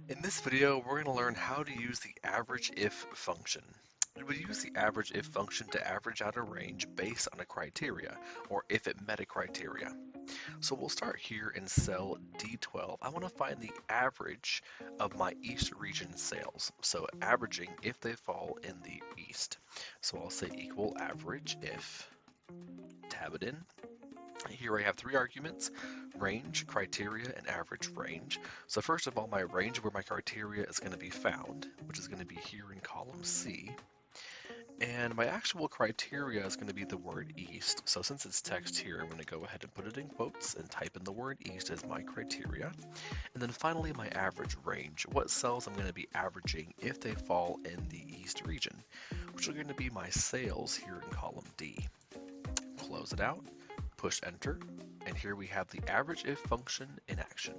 In this video, we're going to learn how to use the average if function. We use the average if function to average out a range based on a criteria, or if it met a criteria. So we'll start here in cell D12. I want to find the average of my East region sales. So averaging if they fall in the East. So I'll say equal average if, tab it in. Here I have three arguments: range, criteria, and average range. So first of all, my range where my criteria is going to be found, which is going to be here in column C. And my actual criteria is going to be the word east. So since it's text here, I'm going to go ahead and put it in quotes and type in the word east as my criteria. And then finally, my average range, what cells I'm going to be averaging if they fall in the east region, which are going to be my sales here in column D. Close it out, push enter, and here we have the average if function in action.